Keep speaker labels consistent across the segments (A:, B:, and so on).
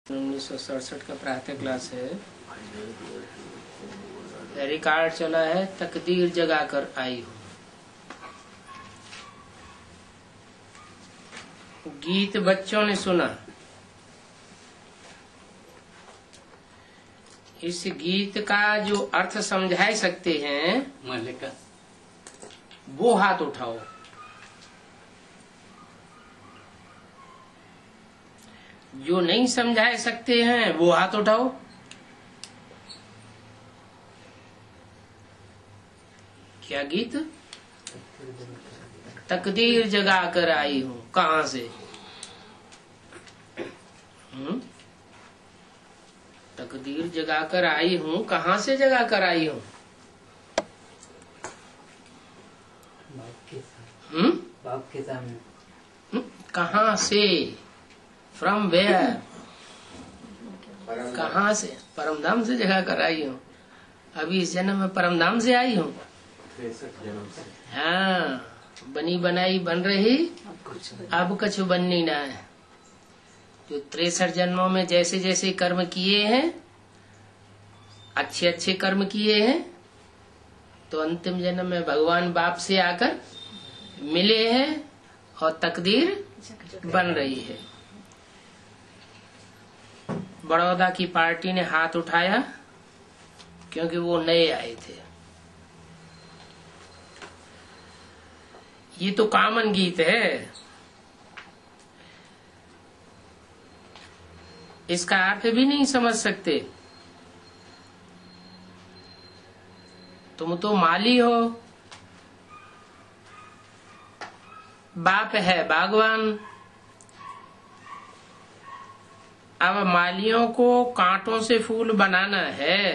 A: 1967 का प्रातः क्लास है। रिकॉर्ड चला है तकदीर जगा कर आई हूँ। गीत बच्चों ने सुना। इस गीत का जो अर्थ समझा सकते हैं वो हाथ उठाओ। जो नहीं समझा सकते हैं वो हाथ उठाओ। क्या गीत? तकदीर जगा कर आई हूँ। कहाँ से? तकदीर जगा कर आई हूँ। कहाँ से जगा कर आई हूँ?
B: बाप के सामने।
A: कहाँ से? From where? कहाँ से? परमधाम से जगा कर आई हूँ। अभी इस जन्म में परमधाम से आई हूँ। हाँ, बनी बनाई बन रही अब कुछ बननी ना है। जो 63 जन्मों में जैसे जैसे कर्म किए हैं, अच्छे अच्छे कर्म किए हैं, तो अंतिम जन्म में भगवान बाप से आकर मिले हैं और तकदीर बन रही है। बड़ौदा की पार्टी ने हाथ उठाया क्योंकि वो नए आए थे। ये तो कॉमन गीत है। इसका अर्थ भी नहीं समझ सकते। तुम तो माली हो, बाप है बागवान। अब मालियों को कांटों से फूल बनाना है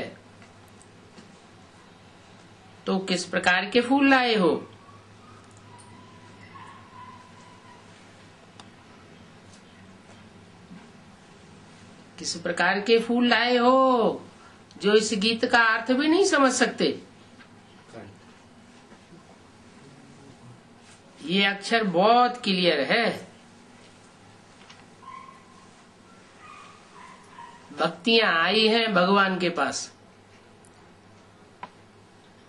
A: तो किस प्रकार के फूल लाए हो? किस प्रकार के फूल लाए हो जो इस गीत का अर्थ भी नहीं समझ सकते? ये अक्षर बहुत क्लियर है। भक्तियां आई हैं भगवान के पास।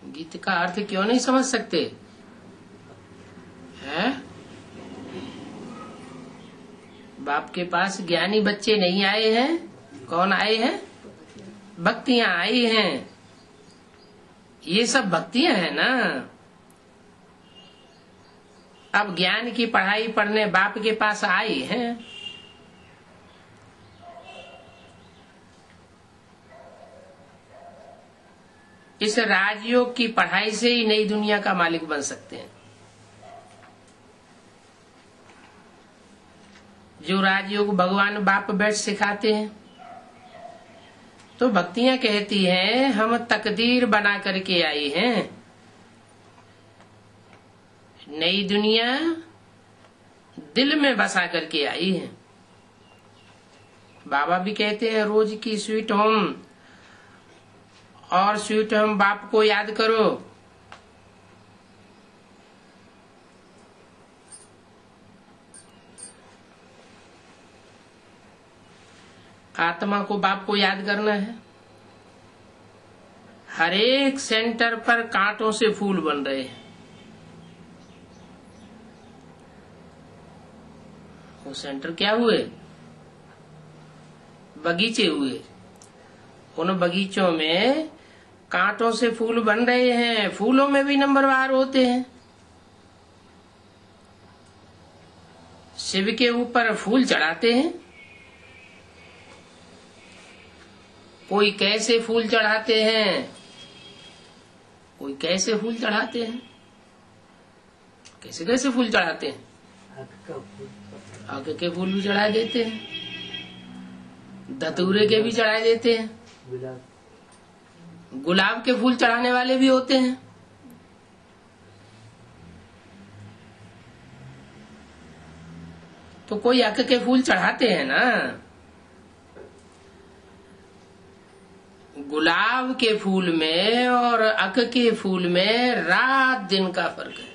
A: गीत का अर्थ क्यों नहीं समझ सकते हैं? बाप के पास ज्ञानी बच्चे नहीं आए हैं। कौन आए हैं? भक्तियां आई हैं। ये सब भक्तियां हैं ना। अब ज्ञान की पढ़ाई पढ़ने बाप के पास आई हैं। इस राजयोग की पढ़ाई से ही नई दुनिया का मालिक बन सकते हैं। जो राजयोग भगवान बाप बैठ सिखाते हैं, तो भक्तियां कहती हैं हम तकदीर बना करके आई हैं। नई दुनिया दिल में बसा करके आई है। बाबा भी कहते हैं रोज की स्वीट होम और स्वीट होम बाप को याद करो। आत्मा को बाप को याद करना है। हर एक सेंटर पर कांटों से फूल बन रहे हैं। वो सेंटर क्या हुए? बगीचे हुए। उन बगीचों में कांटों से फूल बन रहे हैं। फूलों में भी नंबरवार होते हैं। शिव के ऊपर फूल चढ़ाते हैं। कोई कैसे फूल चढ़ाते हैं, कोई कैसे फूल चढ़ाते हैं। कैसे कैसे फूल चढ़ाते हैं? आग के फूल भी चढ़ा देते हैं, धतूरे के भी चढ़ा देते हैं, गुलाब के फूल चढ़ाने वाले भी होते हैं। तो कोई अक के फूल चढ़ाते हैं ना। गुलाब के फूल में और अक के फूल में रात दिन का फर्क है।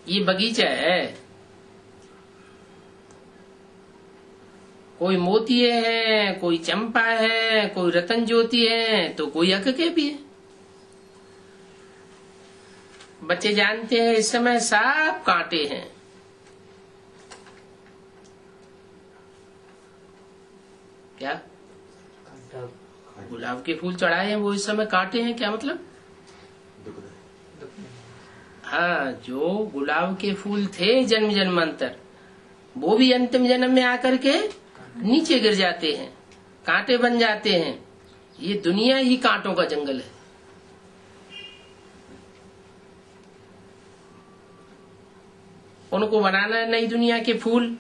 A: ये बगीचा है। कोई मोतिये हैं, कोई चंपा है, कोई रतन ज्योति है, तो कोई अकके भी है। बच्चे जानते हैं इस समय सब कांटे हैं। क्या गुलाब के फूल चढ़ाए हैं वो इस समय कांटे हैं, क्या मतलब? हाँ, जो गुलाब के फूल थे जन्म जन्मांतर, वो भी अंतिम जन्म में आकर के नीचे गिर जाते हैं, कांटे बन जाते हैं। ये दुनिया ही कांटों का जंगल है। उनको बनाना है नई दुनिया के फूल।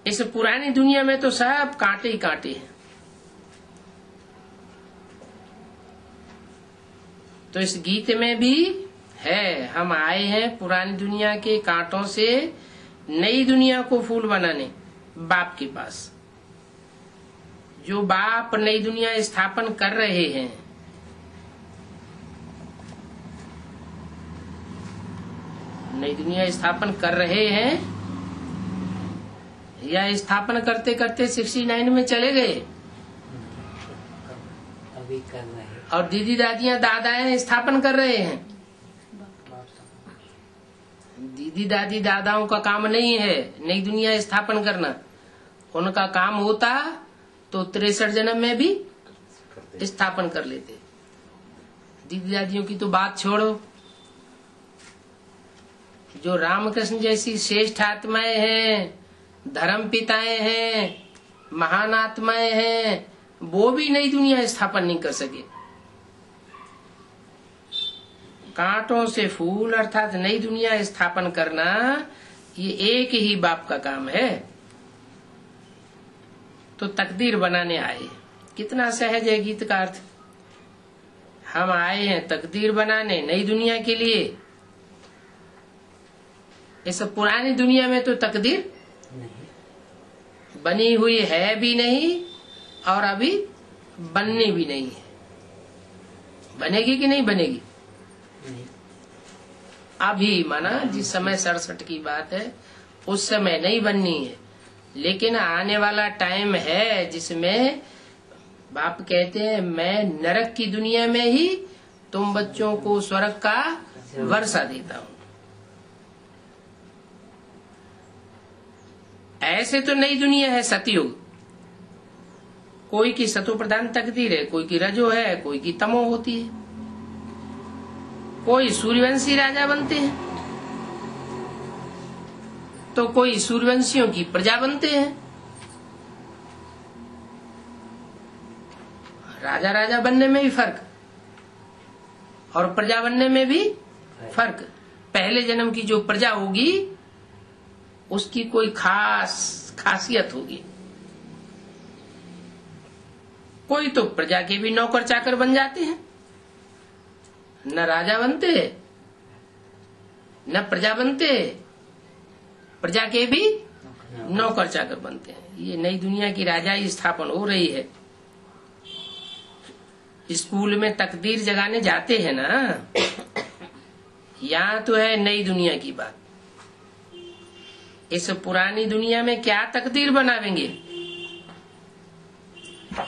A: इस पुरानी दुनिया में तो सब कांटे ही कांटे हैं। तो इस गीत में भी है, हम आए हैं पुरानी दुनिया के कांटों से नई दुनिया को फूल बनाने बाप के पास। जो बाप नई दुनिया स्थापन कर रहे हैं, नई दुनिया स्थापन कर रहे हैं या स्थापन करते करते 69 में चले गए,
B: अभी कर रहे हैं।
A: और दीदी दादियां दादाएं स्थापन कर रहे हैं। दीदी दादी दादाओं का काम नहीं है नई दुनिया स्थापन करना। उनका काम होता तो 63 जन्म में भी स्थापन कर लेते। दीदी दादियों की तो बात छोड़ो, जो रामकृष्ण जैसी श्रेष्ठ आत्माएं हैं, धर्म पिताएं हैं, महान आत्माएं हैं, वो भी नई दुनिया स्थापन नहीं कर सके। कांटों से फूल अर्थात नई दुनिया स्थापन करना, ये एक ही बाप का काम है। तो तकदीर बनाने आए, कितना सहज है गीत का अर्थ। हम आए हैं तकदीर बनाने नई दुनिया के लिए। इस पुरानी दुनिया में तो तकदीर बनी हुई है भी नहीं और अभी बननी भी नहीं है। बनेगी कि नहीं बनेगी? अभी माना जिस समय 67 की बात है उस समय नहीं बननी है, लेकिन आने वाला टाइम है जिसमें बाप कहते हैं मैं नरक की दुनिया में ही तुम बच्चों को स्वर्ग का वर्षा देता हूँ। ऐसे तो नई दुनिया है सतयुग। कोई की सतो प्रधान तकदीर है, कोई की रजो है, कोई की तमो होती है। कोई सूर्यवंशी राजा बनते हैं तो कोई सूर्यवंशियों की प्रजा बनते हैं। राजा राजा बनने में भी फर्क और प्रजा बनने में भी फर्क। पहले जन्म की जो प्रजा होगी उसकी कोई खासियत होगी। कोई तो प्रजा के भी नौकर चाकर बन जाते हैं, न राजा बनते न प्रजा बनते, प्रजा के भी नौकर चाकर बनते हैं। ये नई दुनिया की राजाई स्थापन हो रही है। स्कूल में तकदीर जगाने जाते हैं ना, यहाँ तो है नई दुनिया की बात। इस पुरानी दुनिया में क्या तकदीर बनावेंगे?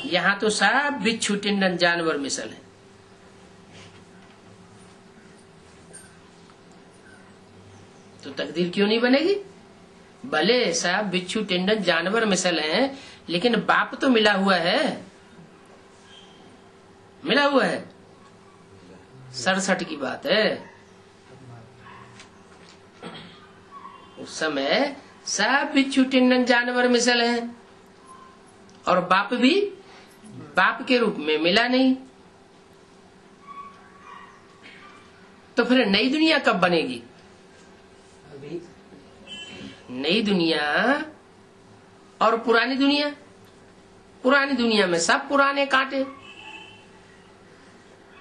A: यहाँ तो सब बिच्छू टिंडन जानवर मिसल है। तो तकदीर क्यों नहीं बनेगी? भले सब बिच्छू टिंडन जानवर मिसल हैं, लेकिन बाप तो मिला हुआ है, मिला हुआ है। 67 की बात है। उस समय सब बिच्छू टिंडन जानवर मिसल हैं और बाप भी बाप के रूप में मिला नहीं। तो फिर नई दुनिया कब बनेगी?
B: अभी
A: नई दुनिया और पुरानी दुनिया। पुरानी दुनिया में सब पुराने कांटे,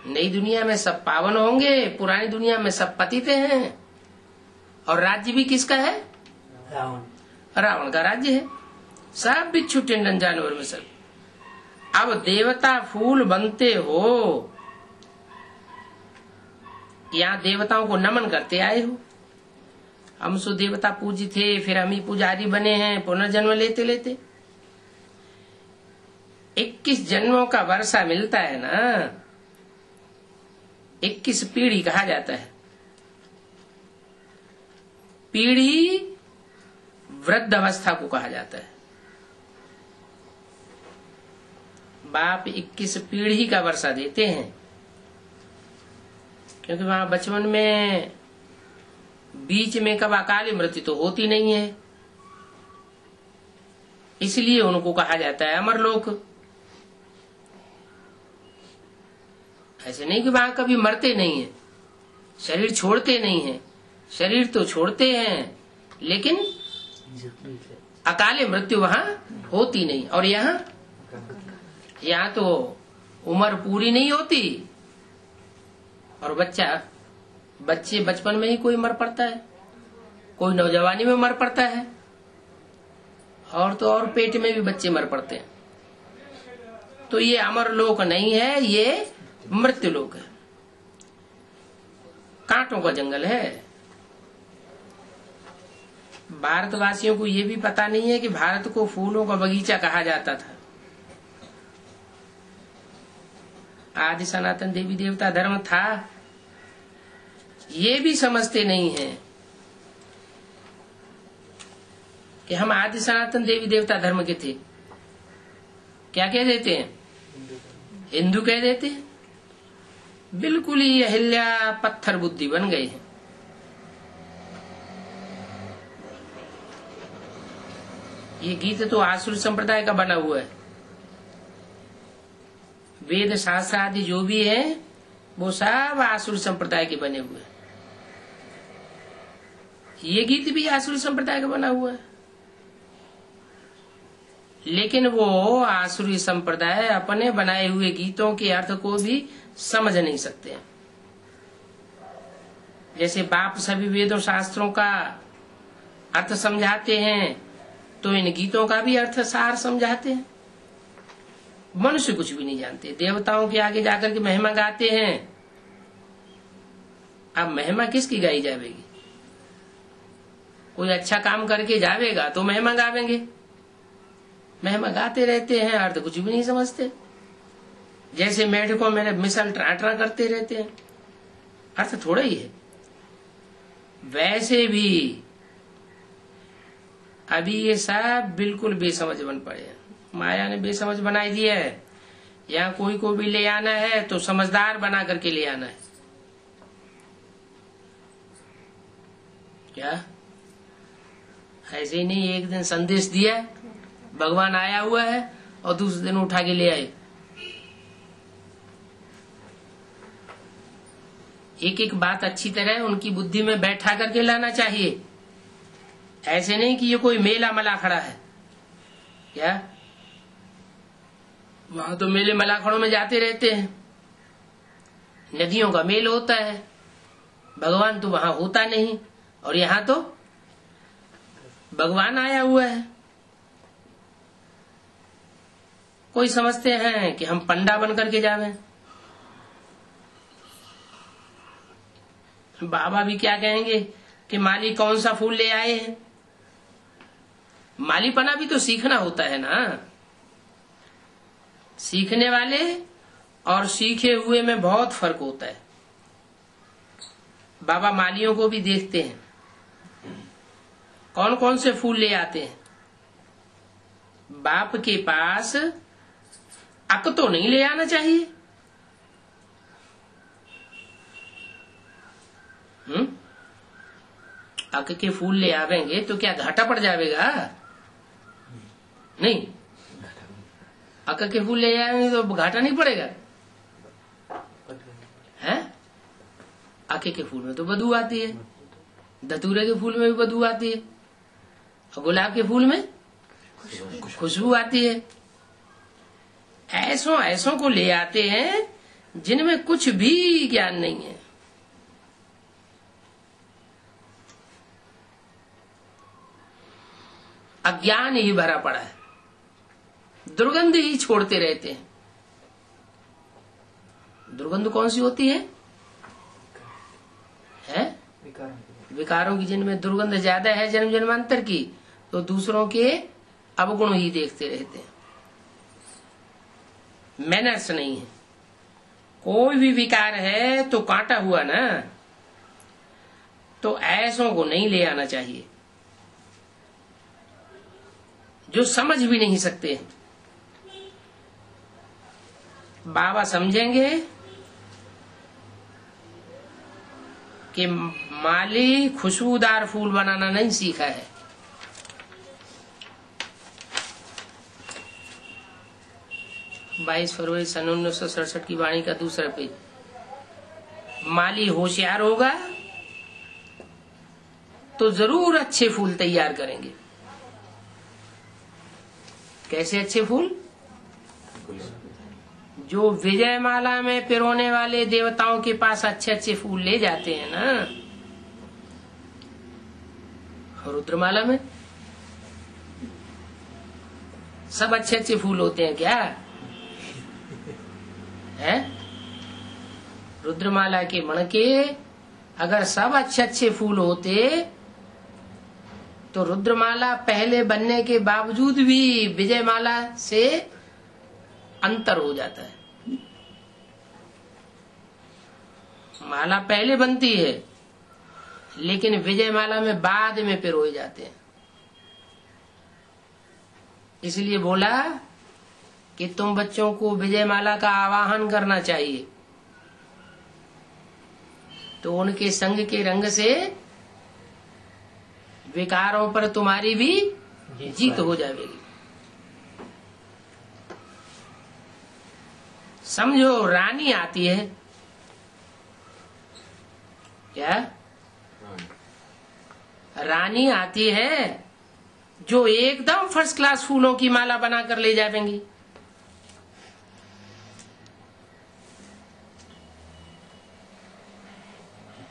A: नई दुनिया में सब पावन होंगे, पुरानी दुनिया में सब पतिते हैं। और राज्य भी किसका है?
B: रावण।
A: रावण का राज्य है। सब बिच्छू टिंडन जानवर में सब। अब देवता फूल बनते हो, यहाँ देवताओं को नमन करते आए हो। हम सो देवता पूज्य थे, फिर हम ही पुजारी बने हैं पुनर्जन्म लेते लेते। 21 जन्मों का वर्षा मिलता है ना, 21 पीढ़ी कहा जाता है। पीढ़ी वृद्ध अवस्था को कहा जाता है। बाप 21 पीढ़ी का वर्षा देते हैं, क्योंकि वहां बचपन में बीच में कब अकाल मृत्यु तो होती नहीं है, इसलिए उनको कहा जाता है अमरलोक। ऐसे नहीं कि वहां कभी मरते नहीं है, शरीर छोड़ते नहीं है, शरीर तो छोड़ते हैं, लेकिन अकाल मृत्यु वहां होती नहीं। और यहाँ तो उम्र पूरी नहीं होती, और बच्चे बचपन में ही कोई मर पड़ता है, कोई नौजवानी में मर पड़ता है, और तो और पेट में भी बच्चे मर पड़ते हैं। तो ये अमर लोक नहीं है, ये मृत्यु लोक है, कांटों का जंगल है। भारतवासियों को ये भी पता नहीं है कि भारत को फूलों का बगीचा कहा जाता था। आदि सनातन देवी देवता धर्म था, ये भी समझते नहीं है कि हम आदि सनातन देवी देवता धर्म के थे। क्या कह देते हैं? हिंदू कह देते हैं। बिल्कुल ही अहिल्या पत्थर बुद्धि बन गए हैं। ये गीत तो आसुर संप्रदाय का बना हुआ है। वेद शास्त्र आदि जो भी है वो सब आसुर संप्रदाय के बने हुए हैं। ये गीत भी आसुर संप्रदाय का बना हुआ है, लेकिन वो आसुरी संप्रदाय अपने बनाए हुए गीतों के अर्थ को भी समझ नहीं सकते हैं। जैसे बाप सभी वेदों शास्त्रों का अर्थ समझाते हैं, तो इन गीतों का भी अर्थ सार समझाते हैं। मनुष्य कुछ भी नहीं जानते, देवताओं के आगे जाकर के महिमा गाते हैं। अब महिमा किसकी गाई जाएगी? कोई अच्छा काम करके जावेगा तो महिमा गावेंगे, महिमा गाते रहते हैं, अर्थ कुछ भी नहीं समझते। जैसे मेढकों में मिसल ट्रांट्रा करते रहते हैं, अर्थ थोड़ा ही है। वैसे भी अभी ये सब बिल्कुल बेसमझ बन पड़े हैं। माया ने बेसमझ बनाई दिया है। यहाँ कोई को भी ले आना है तो समझदार बना करके ले आना है। क्या ऐसे ही नहीं, एक दिन संदेश दिया भगवान आया हुआ है और दूसरे दिन उठा के ले आए। एक एक बात अच्छी तरह उनकी बुद्धि में बैठा करके लाना चाहिए। ऐसे नहीं कि ये कोई मेला मला खड़ा है। क्या वहां तो मेले मलाखड़ों में जाते रहते हैं, नदियों का मेल होता है, भगवान तो वहां होता नहीं, और यहाँ तो भगवान आया हुआ है। कोई समझते हैं कि हम पंडा बन करके जावे। बाबा भी क्या कहेंगे कि माली कौन सा फूल ले आए हैं। मालीपना भी तो सीखना होता है ना। सीखने वाले और सीखे हुए में बहुत फर्क होता है। बाबा मालियों को भी देखते हैं कौन कौन से फूल ले आते हैं। बाप के पास अक तो नहीं ले आना चाहिए। अक के फूल ले आवेंगे तो क्या घाटा पड़ जाएगा? नहीं, अक के फूल ले आएंगे तो घाटा नहीं पड़ेगा। हैं? आके के फूल में तो बदबू आती है, धतूरे के फूल में भी बदबू आती है, और गुलाब के फूल में खुशबू आती है। ऐसों को ले आते हैं जिनमें कुछ भी ज्ञान नहीं है। अज्ञान ही भरा पड़ा है, दुर्गंध ही छोड़ते रहते हैं। दुर्गंध कौन सी होती है? विकारों की जिनमें दुर्गंध ज्यादा है जन्म जन्मांतर की, तो दूसरों के अवगुण ही देखते रहते हैं, मैनर्स नहीं है। कोई भी विकार है तो कांटा हुआ ना, तो ऐसों को नहीं ले आना चाहिए जो समझ भी नहीं सकते। बाबा समझेंगे कि माली खुशबूदार फूल बनाना नहीं सीखा है, 22 फरवरी सन 1967 की वाणी का दूसरा पेज। माली होशियार होगा तो जरूर अच्छे फूल तैयार करेंगे। कैसे अच्छे फूल? जो विजयमाला में पिरोने वाले देवताओं के पास अच्छे अच्छे फूल ले जाते हैं ना, रुद्रमाला में सब अच्छे अच्छे फूल होते हैं क्या है? रुद्रमाला के मणके अगर सब अच्छे अच्छे फूल होते तो रुद्रमाला पहले बनने के बावजूद भी विजयमाला से अंतर हो जाता है। माला पहले बनती है लेकिन विजयमाला में बाद में पिरोए जाते हैं। इसलिए बोला कि तुम बच्चों को विजयमाला का आवाहन करना चाहिए, तो उनके संग के रंग से विकारों पर तुम्हारी भी जीत हो जाएगी। समझो, रानी आती है क्या? रानी आती है जो एकदम फर्स्ट क्लास फूलों की माला बनाकर ले जाएंगी।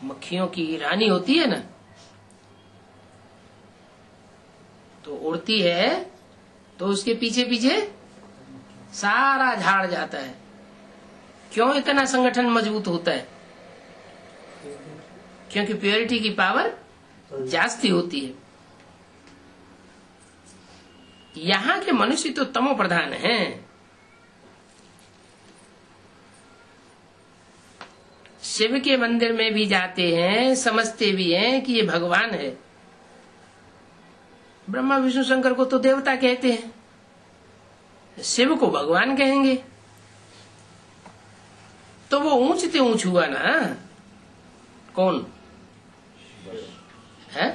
A: मक्खियों की रानी होती है ना, तो उड़ती है तो उसके पीछे पीछे सारा झाड़ जाता है। क्यों इतना संगठन मजबूत होता है? क्योंकि प्योरिटी की पावर जास्ती होती है। यहाँ के मनुष्य तो तमो प्रधान हैं। शिव के मंदिर में भी जाते हैं, समझते भी हैं कि ये भगवान है। ब्रह्मा विष्णु शंकर को तो देवता कहते हैं, शिव को भगवान कहेंगे, तो वो ऊंचते ऊंच हुआ ना। कौन है?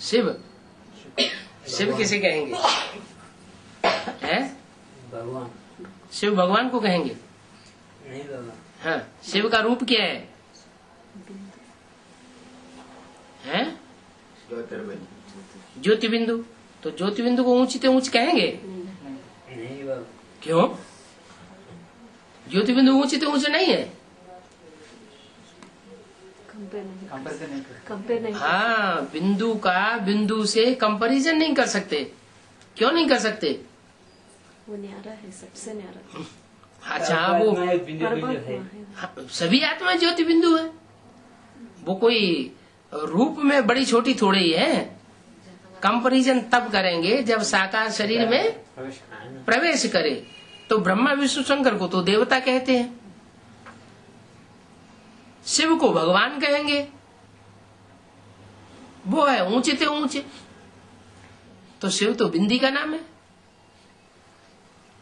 A: शिव। शिव किसे कहेंगे? है
B: भगवान।
A: शिव भगवान को कहेंगे?
B: नहीं बाबा।
A: हाँ, शिव का रूप क्या है? हैं? ज्योति बिंदु। तो ज्योति बिंदु को ऊंचते ऊंच कहेंगे?
B: नहीं बाबा।
A: क्यों? ज्योति बिंदु ऊंचते ऊंचे नहीं है।
C: कंपेयर नहीं।
A: हाँ, बिंदु का बिंदु से कंपैरिजन नहीं कर सकते। क्यों नहीं कर सकते?
C: वो न्यारा है, सबसे न्यारा।
A: अच्छा, वो
B: बिंदु है।
A: हाँ, सभी आत्मा ज्योति बिंदु है। वो कोई रूप में बड़ी छोटी थोड़ी ही है। कंपैरिजन तब करेंगे जब साकार शरीर में प्रवेश करे। तो ब्रह्मा विष्णु शंकर को तो देवता कहते हैं, शिव को भगवान कहेंगे। वो है ऊंचे ते ऊंचे। तो शिव तो बिंदी का नाम है।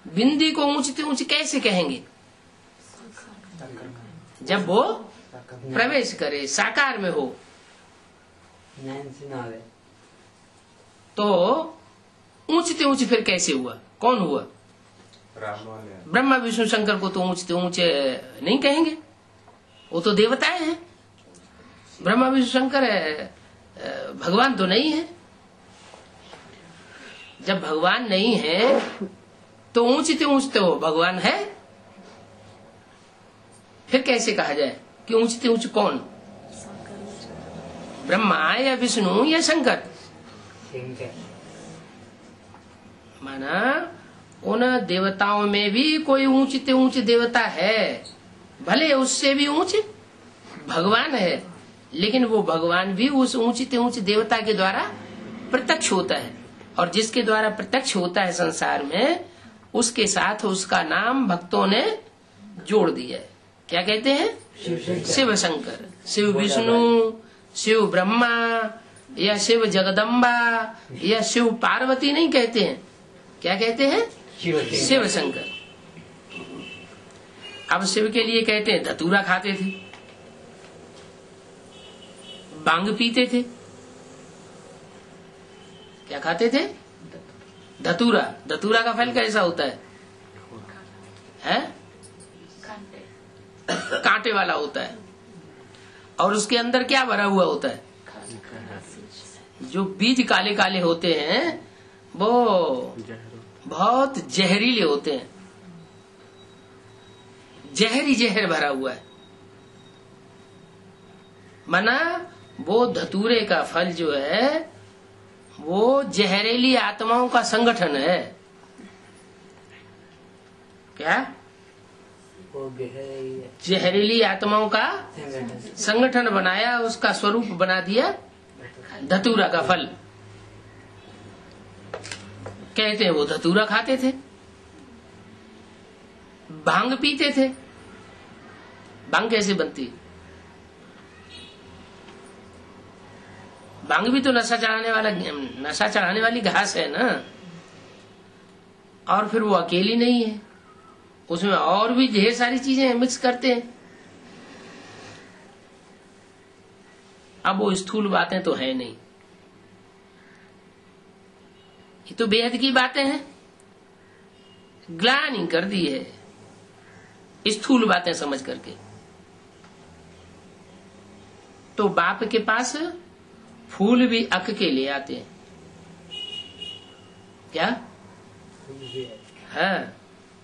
A: बिंदी को ऊंचते ऊंचे कैसे कहेंगे? जब वो प्रवेश करे, साकार में हो। तो ऊंचते ऊंचे फिर कैसे हुआ? कौन हुआ? ब्रह्मा विष्णु शंकर को तो ऊंचते ऊंचे नहीं कहेंगे, वो तो देवताएं हैं। ब्रह्मा विष्णु शंकर भगवान तो नहीं है। जब भगवान नहीं है तो ऊंचते ऊंचते हो भगवान है। फिर कैसे कहा जाए कि ऊंचते ऊंच कौन? ब्रह्मा या विष्णु या शंकर? माना उन देवताओं में भी कोई ऊंचते ऊंच देवता है, भले उससे भी ऊंच भगवान है। लेकिन वो भगवान भी उस ऊंचे से ऊंचे देवता के द्वारा प्रत्यक्ष होता है, और जिसके द्वारा प्रत्यक्ष होता है संसार में, उसके साथ उसका नाम भक्तों ने जोड़ दिया है। क्या कहते हैं? शिव शंकर, शिव विष्णु, शिव ब्रह्मा, या शिव जगदम्बा, या शिव पार्वती नहीं कहते हैं। क्या कहते हैं? शिव शंकर। अब शिव के लिए कहते हैं धतूरा खाते थे, भांग पीते थे। क्या खाते थे? धतूरा। धतूरा का फल कैसा होता है? कांटे वाला होता है, और उसके अंदर क्या भरा हुआ होता है? जो बीज काले काले होते हैं वो बहुत जहरीले होते हैं, जहरी जहर भरा हुआ है। माना वो धतूरे का फल जो है वो जहरीली आत्माओं का संगठन है। क्या?
B: वो
A: जहरीली आत्माओं का संगठन बनाया, उसका स्वरूप बना दिया धतूरा का फल। कहते हैं वो धतूरा खाते थे, भांग पीते थे। भांग कैसे बनती? भांग भी तो नशा चढ़ाने वाली घास है ना। और फिर वो अकेली नहीं है, उसमें और भी ढेर सारी चीजें मिक्स करते हैं। अब वो स्थूल बातें तो है नहीं, ये तो बेहद की बातें हैं। ग्लानि कर दी है स्थूल बातें समझ करके। तो बाप के पास फूल भी अक के ले आते हैं। क्या? हाँ,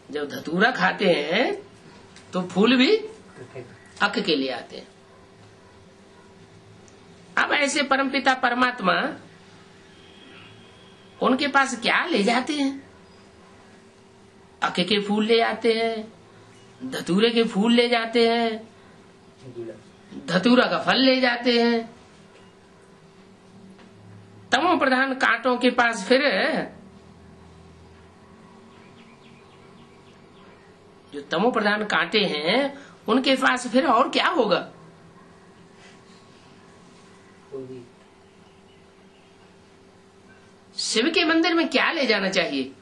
A: जब धतूरा खाते हैं तो फूल भी अक के ले आते हैं। अब ऐसे परमपिता परमात्मा उनके पास क्या ले जाते हैं? अक के फूल ले आते हैं, धतूरे के फूल ले जाते हैं, धतूरा का फल ले जाते हैं। तमो प्रधान कांटों के पास फिर जो तमो प्रधान कांटे हैं उनके पास फिर और क्या होगा? शिव के मंदिर में क्या ले जाना चाहिए?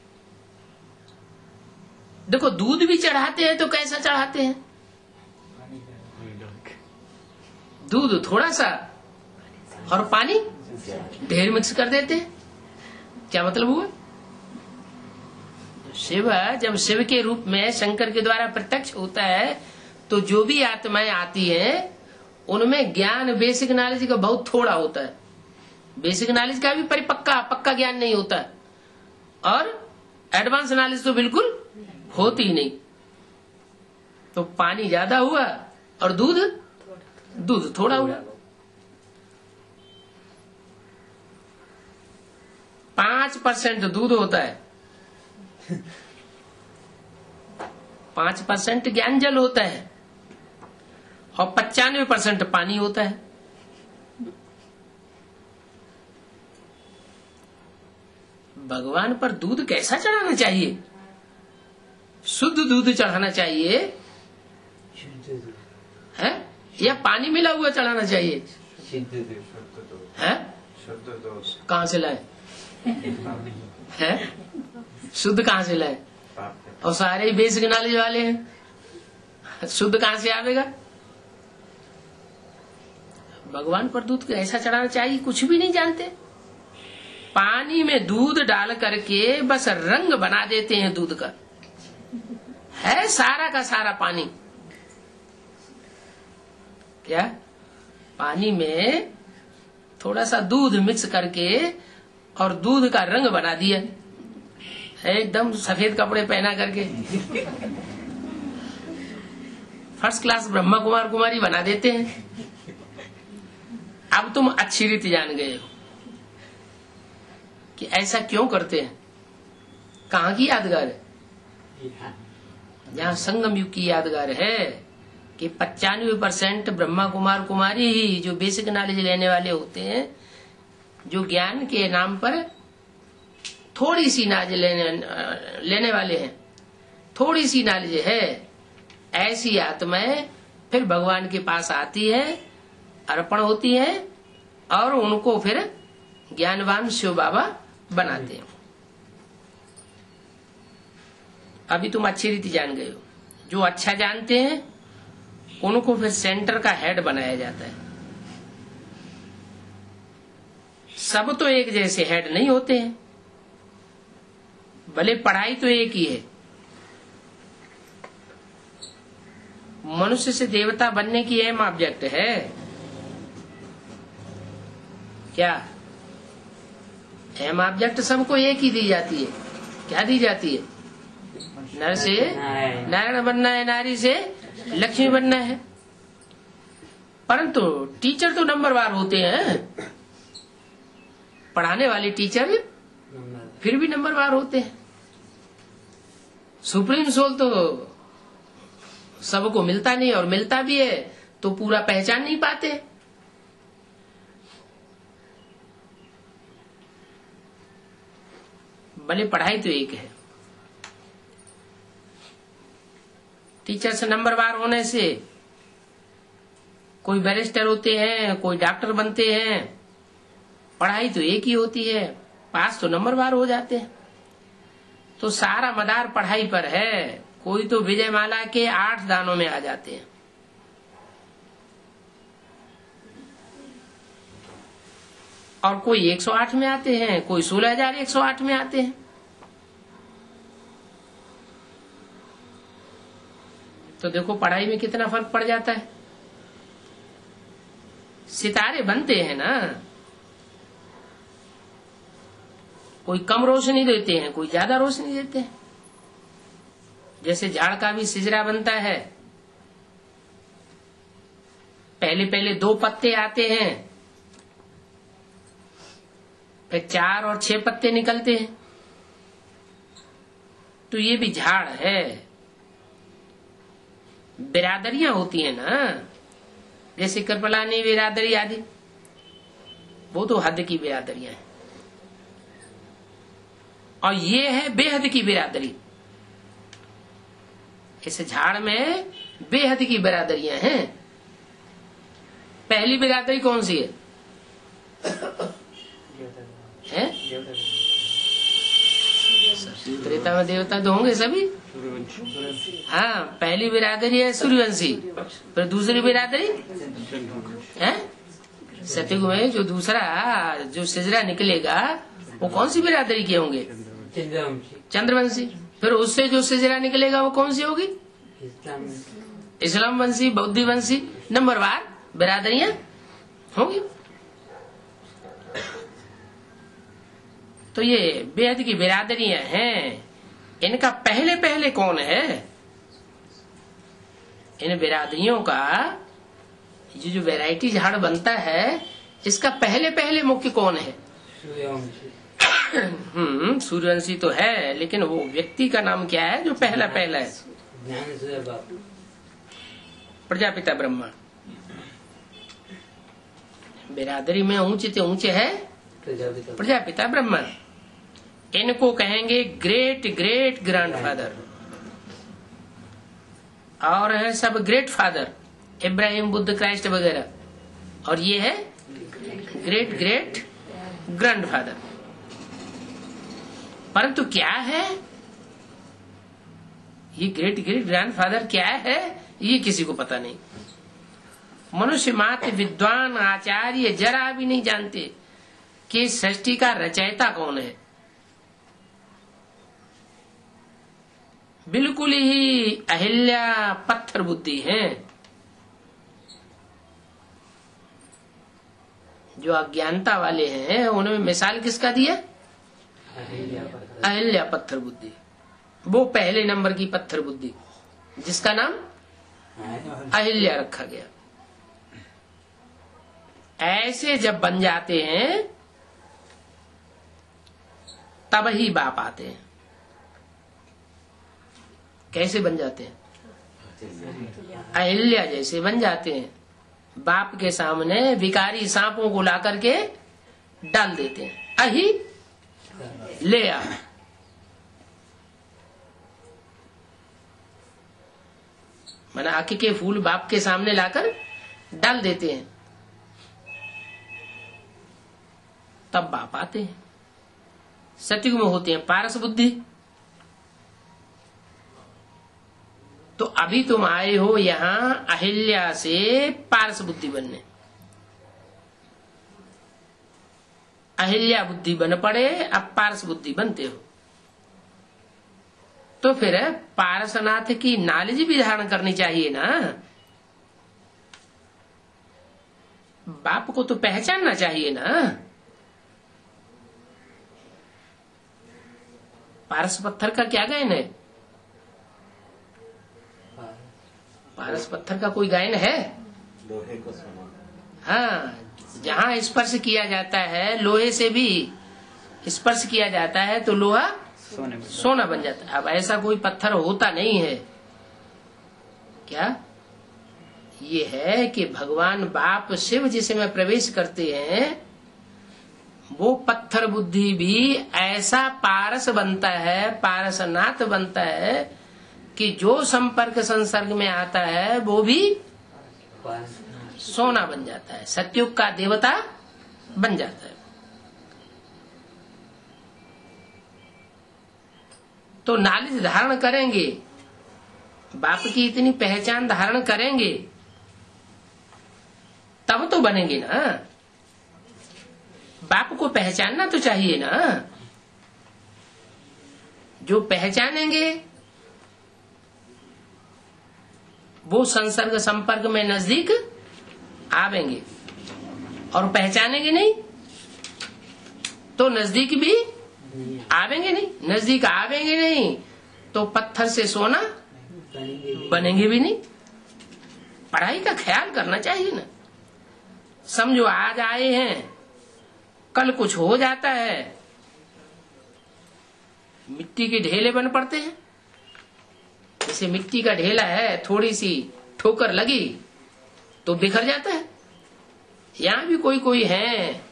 A: देखो, दूध भी चढ़ाते हैं तो कैसा चढ़ाते हैं? दूध थोड़ा सा और पानी ढेर मिक्स कर देते हैं। क्या मतलब हुआ? शिव जब शिव के रूप में शंकर के द्वारा प्रत्यक्ष होता है तो जो भी आत्माएं आती हैं उनमें ज्ञान, बेसिक नॉलेज का बहुत थोड़ा होता है। बेसिक नॉलेज का भी पक्का ज्ञान नहीं होता है, और एडवांस नॉलेज तो बिल्कुल होती ही नहीं। तो पानी ज्यादा हुआ और दूध थोड़ा हुआ। 5% दूध होता है, 5% ज्ञान जल होता है, और 95% पानी होता है। भगवान पर दूध कैसा चढ़ाना चाहिए? शुद्ध दूध चढ़ाना चाहिए है, या पानी मिला हुआ चढ़ाना चाहिए? है? कहाँ से लाए? है? शुद्ध कहाँ से लाए? और सारे बेसिक नॉलेज वाले हैं, शुद्ध कहाँ से आवेगा? भगवान पर दूध ऐसा चढ़ाना चाहिए, कुछ भी नहीं जानते। पानी में दूध डाल करके बस रंग बना देते हैं दूध का, है सारा का सारा पानी। क्या? पानी में थोड़ा सा दूध मिक्स करके और दूध का रंग बना दिया, एकदम सफेद कपड़े पहना करके फर्स्ट क्लास ब्रह्मा कुमार कुमारी बना देते हैं। अब तुम अच्छी रीति जान गए हो कि ऐसा क्यों करते हैं। कहाँ की यादगार है? जहाँ संगम युग की यादगार है कि 95% ब्रह्मा कुमार कुमारी ही जो बेसिक नॉलेज लेने वाले होते हैं, जो ज्ञान के नाम पर थोड़ी सी नॉलेज लेने वाले हैं, थोड़ी सी नॉलेज है, ऐसी आत्माएं फिर भगवान के पास आती है, अर्पण होती है और उनको फिर ज्ञानवान शिव बाबा बनाते हैं। अभी तुम अच्छी रीति जान गए हो। जो अच्छा जानते हैं उनको फिर सेंटर का हेड बनाया जाता है। सब तो एक जैसे हेड नहीं होते हैं, भले पढ़ाई तो एक ही है। मनुष्य से देवता बनने की अहम ऑब्जेक्ट है क्या? अहम ऑब्जेक्ट सबको एक ही दी जाती है। क्या दी जाती है? नर से नारायण बनना है, नारी से लक्ष्मी बनना है। परंतु टीचर तो नंबरवार होते हैं, पढ़ाने वाले टीचर फिर भी नंबरवार होते हैं। सुप्रीम सोल तो सबको मिलता नहीं, और मिलता भी है तो पूरा पहचान नहीं पाते। भले पढ़ाई तो एक है। टीचर से नंबरवार होने से कोई बैरिस्टर होते हैं, कोई डॉक्टर बनते हैं, पढ़ाई तो एक ही होती है, पास तो नंबरवार हो जाते हैं। तो सारा मदार पढ़ाई पर है। कोई तो विजयमाला के 8 दानों में आ जाते हैं। और कोई 108 में आते हैं, कोई 16,108 में आते हैं। तो देखो पढ़ाई में कितना फर्क पड़ जाता है। सितारे बनते हैं ना, कोई कम रोशनी देते हैं, कोई ज्यादा रोशनी देते हैं। जैसे झाड़ का भी सिजरा बनता है, पहले पहले 2 पत्ते आते हैं, फिर 4 और 6 पत्ते निकलते हैं। तो ये भी झाड़ है। बिरादरियां होती है ना, जैसे कृपलानी बिरादरी आदि, वो तो हद की बिरादरियां हैं। और ये है बेहद की बिरादरी। इस झाड़ में बेहद की बिरादरियां हैं। पहली बिरादरी कौन सी है? त्रेता में देवता तो होंगे सभी। हाँ, पहली बिरादरी है सूर्यवंशी। फिर दूसरी बिरादरी है सतयुग में जो दूसरा जो सिजरा निकलेगा वो कौन सी बिरादरी के होंगे? चंद्रवंशी। फिर उससे जो सिजरा निकलेगा वो कौन सी होगी? इस्लाम वंशी, बौद्ध वंशी। नंबरवार बिरादरियां होंगी। तो ये बेहद की बिरादरियां हैं। इनका पहले पहले कौन है? इन बिरादरियों का ये जो वैरायटी झाड़ बनता है, इसका पहले पहले मुख्य कौन है? सूर्यवंशी तो है, लेकिन वो व्यक्ति का नाम क्या है जो पहला पहला है? प्रजापिता ब्रह्मा। बिरादरी में ऊंचे से ऊंचे है प्रजापिता ब्रह्मा। इनको कहेंगे ग्रेट ग्रेट ग्रैंडफादर, और है सब great father, Ibrahim, Buddha, Christ वगैरह। और ये है ग्रेट ग्रेट ग्रैंडफादर। परंतु क्या है ये ग्रेट ग्रेट ग्रैंडफादर? क्या है ये किसी को पता नहीं। मनुष्य मात्र विद्वान आचार्य जरा भी नहीं जानते कि सृष्टि का रचयिता कौन है। बिल्कुल ही अहिल्या पत्थर बुद्धि है। जो अज्ञानता वाले हैं उन्हें मिसाल किसका दिया? अहिल्या पत्थर बुद्धि। वो पहले नंबर की पत्थर बुद्धि जिसका नाम अहिल्या रखा गया। ऐसे जब बन जाते हैं तब ही बाप आते हैं। कैसे बन जाते हैं? अहिल्या जैसे बन जाते हैं। बाप के सामने भिखारी सांपों को ला करके डाल देते हैं, अहि ले आ। माना आँख के फूल बाप के सामने लाकर डाल देते हैं, तब बाप आते हैं। सतयुग में होते हैं पारस बुद्धि। तो अभी तुम आए हो यहाँ अहिल्या से पारस बुद्धि बनने। अहिल्या बुद्धि बन पड़े, अब पारस बुद्धि बनते हो। तो फिर पारसनाथ की नॉलेज भी धारण करनी चाहिए ना। बाप को तो पहचानना चाहिए ना। पारस पत्थर का क्या गायन है? पारस पत्थर का कोई गायन है?
B: लोहे को सोना।
A: हाँ, जहाँ स्पर्श किया जाता है, लोहे से भी स्पर्श किया जाता है तो लोहा सोना बन जाता है। अब ऐसा कोई पत्थर होता नहीं है क्या? ये है कि भगवान बाप शिव जिसमें प्रवेश करते हैं, वो पत्थर बुद्धि भी ऐसा पारस बनता है, पारसनाथ बनता है कि जो संपर्क संसर्ग में आता है वो भी सोना बन जाता है, सतयुग का देवता बन जाता है। तो नॉलेज धारण करेंगे, बाप की इतनी पहचान धारण करेंगे, तब तो बनेंगे ना। बाप को पहचानना तो चाहिए ना। जो पहचानेंगे वो संसर्ग संपर्क में नजदीक आवेंगे, और पहचानेंगे नहीं तो नजदीक भी आवेंगे नहीं। नजदीक आवेंगे नहीं तो पत्थर से सोना बनेंगे भी नहीं। पढ़ाई का ख्याल करना चाहिए ना। समझो आज आए हैं, कल कुछ हो जाता है, मिट्टी के ढेले बन पड़ते हैं। जैसे मिट्टी का ढेला है, थोड़ी सी ठोकर लगी तो बिखर जाता है। यहाँ भी कोई कोई है,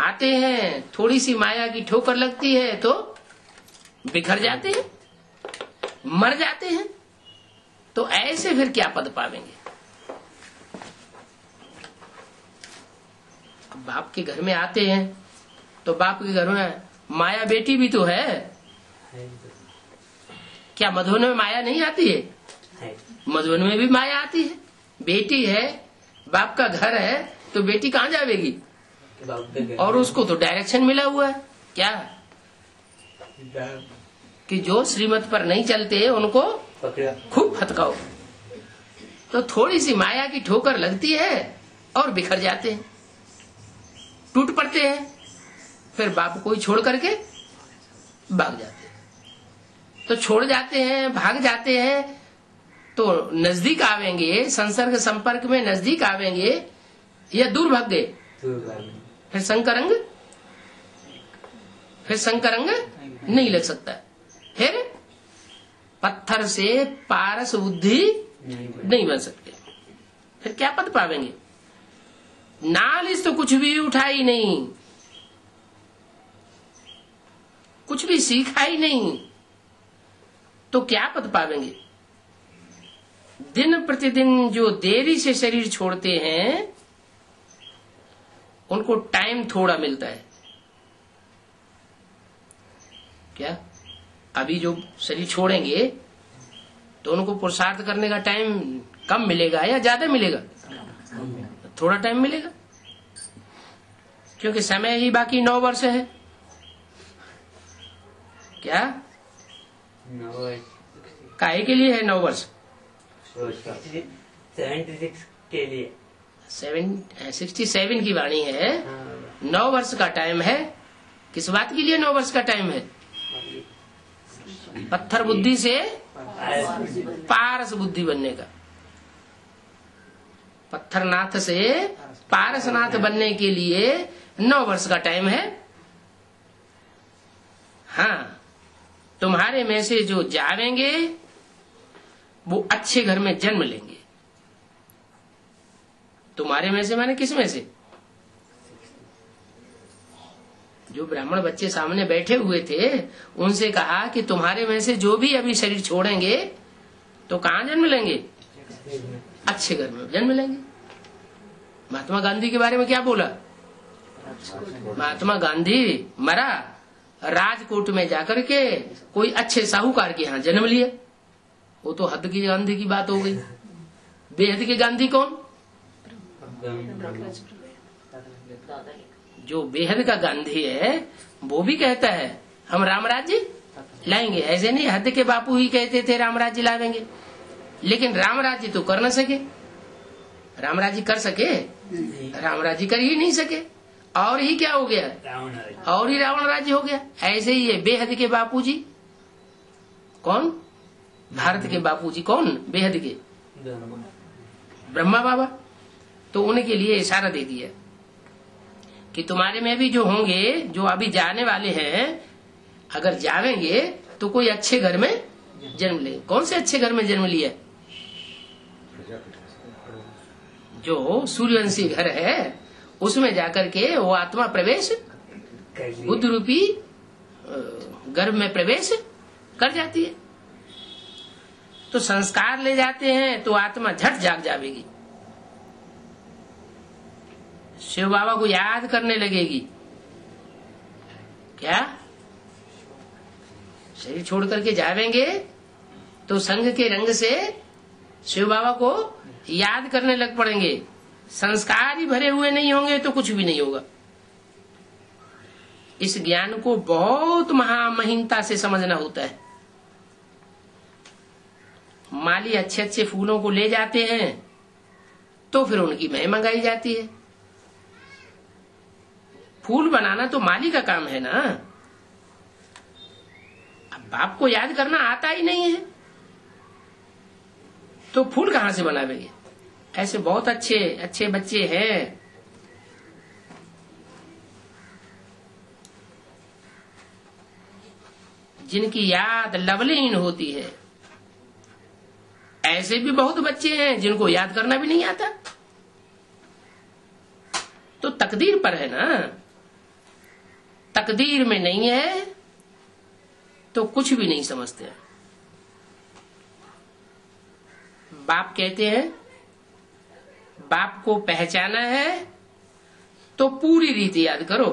A: आते हैं, थोड़ी सी माया की ठोकर लगती है तो बिखर जाते हैं, मर जाते हैं। तो ऐसे फिर क्या पद पावेंगे? अब बाप के घर में आते हैं तो बाप के घर में माया बेटी भी तो है। क्या मधुबन में माया नहीं आती है? मधुबन में भी माया आती है। बेटी है, बाप का घर है, तो बेटी कहाँ जाएगी? और उसको तो डायरेक्शन मिला हुआ है क्या, कि जो श्रीमत पर नहीं चलते उनको खूब फटकाओ। तो थोड़ी सी माया की ठोकर लगती है और बिखर जाते हैं, टूट पड़ते हैं। फिर बाप को ही छोड़ करके भाग जाते हैं। तो छोड़ जाते हैं, भाग जाते हैं, तो नजदीक आवेंगे, संसर्ग संपर्क में नजदीक आवेंगे या दूर भाग गए? फिर संकरंग नहीं लग सकता। फिर पत्थर से पारस बुद्धि नहीं बन सकते। फिर क्या पद पावेंगे? नॉलेज तो कुछ भी उठाई नहीं, कुछ भी सीखा ही नहीं, तो क्या पद पावेंगे? दिन प्रतिदिन जो देरी से शरीर छोड़ते हैं उनको टाइम थोड़ा मिलता है क्या? अभी जो शरीर छोड़ेंगे तो उनको पुरुषार्थ करने का टाइम कम मिलेगा या ज्यादा मिलेगा? थोड़ा टाइम मिलेगा, क्योंकि समय ही बाकी 9 वर्ष है क्या? काहे के लिए है 9 वर्ष?
D: 76 के लिए।
A: 67 की वाणी है। 9 वर्ष का टाइम है। किस बात के लिए 9 वर्ष का टाइम है? पत्थर बुद्धि से पारस बुद्धि बनने का। पत्थरनाथ से पारसनाथ बनने के लिए 9 वर्ष का टाइम है। हाँ, तुम्हारे में से जो जावेंगे वो अच्छे घर में जन्म लेंगे। तुम्हारे में से माने किस में से? जो ब्राह्मण बच्चे सामने बैठे हुए थे उनसे कहा कि तुम्हारे में से जो भी अभी शरीर छोड़ेंगे तो कहाँ जन्म लेंगे? अच्छे घर में जन्म लेंगे। महात्मा गांधी के बारे में क्या बोला? महात्मा गांधी मरा, राजकोट में जाकर के कोई अच्छे साहूकार के यहाँ जन्म लिया। वो तो हद की गांधी की बात हो गई। बेहद के गांधी कौन? जो बेहद का गांधी है वो भी कहता है हम राम राज्य लाएंगे। ऐसे नहीं हद के बापू ही कहते थे राम राज्य लाएंगे, लेकिन राम राज्य तो कर न सके। राम राज्य कर सके? राम राज्य कर ही नहीं सके। और ही क्या हो गया? और ही रावण राज्य हो गया। ऐसे ही है बेहद के बापूजी। कौन? भारत के बापूजी कौन? बेहद के ब्रह्मा बाबा। तो उनके लिए इशारा दे दिया कि तुम्हारे में भी जो होंगे, जो अभी जाने वाले हैं, अगर जावेंगे तो कोई अच्छे घर में जन्म ले। कौन से अच्छे घर में जन्म लिया? जो सूर्यवंशी घर है उसमें जाकर के वो आत्मा प्रवेश बुद्ध रूपी गर्भ में प्रवेश कर जाती है। तो संस्कार ले जाते हैं तो आत्मा झट जाग जाएगी, शिव बाबा को याद करने लगेगी। क्या? शरीर छोड़ करके जावेंगे तो संग के रंग से शिव बाबा को याद करने लग पड़ेंगे। संस्कार ही भरे हुए नहीं होंगे तो कुछ भी नहीं होगा। इस ज्ञान को बहुत महामहिमता से समझना होता है। माली अच्छे अच्छे फूलों को ले जाते हैं तो फिर उनकी महिमा गाई जाती है। फूल बनाना तो माली का काम है ना। अब बाप को याद करना आता ही नहीं है तो फूल कहां से बनावेंगे? ऐसे बहुत अच्छे अच्छे बच्चे हैं जिनकी याद लवलीन होती है। ऐसे भी बहुत बच्चे हैं जिनको याद करना भी नहीं आता। तो तकदीर पर है ना। तकदीर में नहीं है तो कुछ भी नहीं समझते। बाप कहते हैं बाप को पहचाना है तो पूरी रीति याद करो।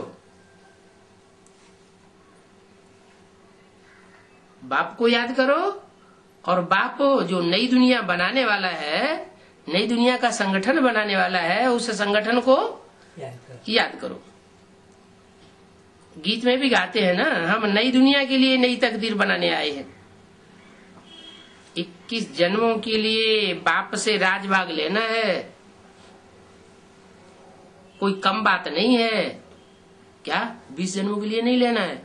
A: बाप को याद करो और बाप जो नई दुनिया बनाने वाला है, नई दुनिया का संगठन बनाने वाला है, उस संगठन को याद करो। गीत में भी गाते हैं ना, हम नई दुनिया के लिए नई तकदीर बनाने आए हैं। 21 जन्मों के लिए बाप से राजभाग लेना है, कोई कम बात नहीं है। क्या 20 जन्मों के लिए नहीं लेना है?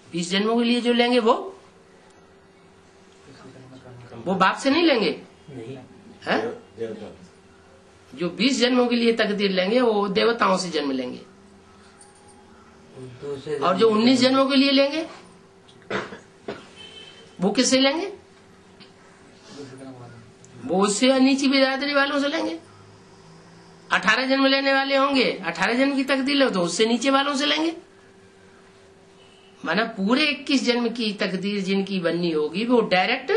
A: 20 जन्मों के लिए जो लेंगे वो बाप से नहीं लेंगे है? जो 20 जन्मों के लिए तकदीर लेंगे वो देवताओं से जन्म लेंगे। और जो 19 जन्मों के लिए लेंगे वो किससे लेंगे? वो उससे नीची बिरादरी वालों से लेंगे। 18 जन्म लेने वाले होंगे, 18 जन्म की तकदीर ले तो उससे नीचे वालों से लेंगे। माना पूरे 21 जन्म की तकदीर जिनकी बननी होगी वो डायरेक्ट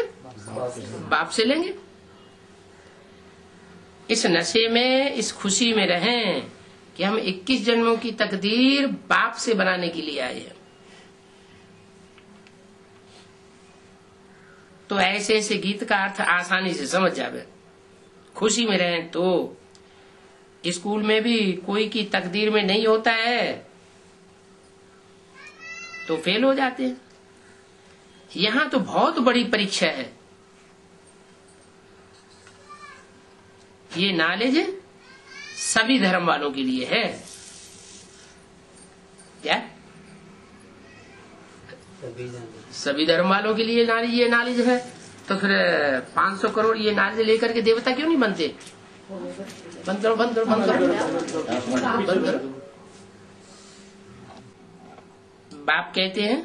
A: बाप से लेंगे। इस नशे में, इस खुशी में रहें कि हम 21 जन्मों की तकदीर बाप से बनाने के लिए आए हैं। तो ऐसे ऐसे गीत का अर्थ आसानी से समझ जावे। खुशी में रहें। तो स्कूल में भी कोई की तकदीर में नहीं होता है तो फेल हो जाते हैं। यहां तो बहुत बड़ी परीक्षा है। ये नॉलेज सभी धर्म वालों के लिए है। क्या? सभी धर्म वालों के लिए ये नॉलेज है। तो फिर 500 करोड़ ये नॉलेज लेकर के देवता क्यों नहीं बनते? बंद करो बंद करो बंद करो बंद करो। बाप कहते हैं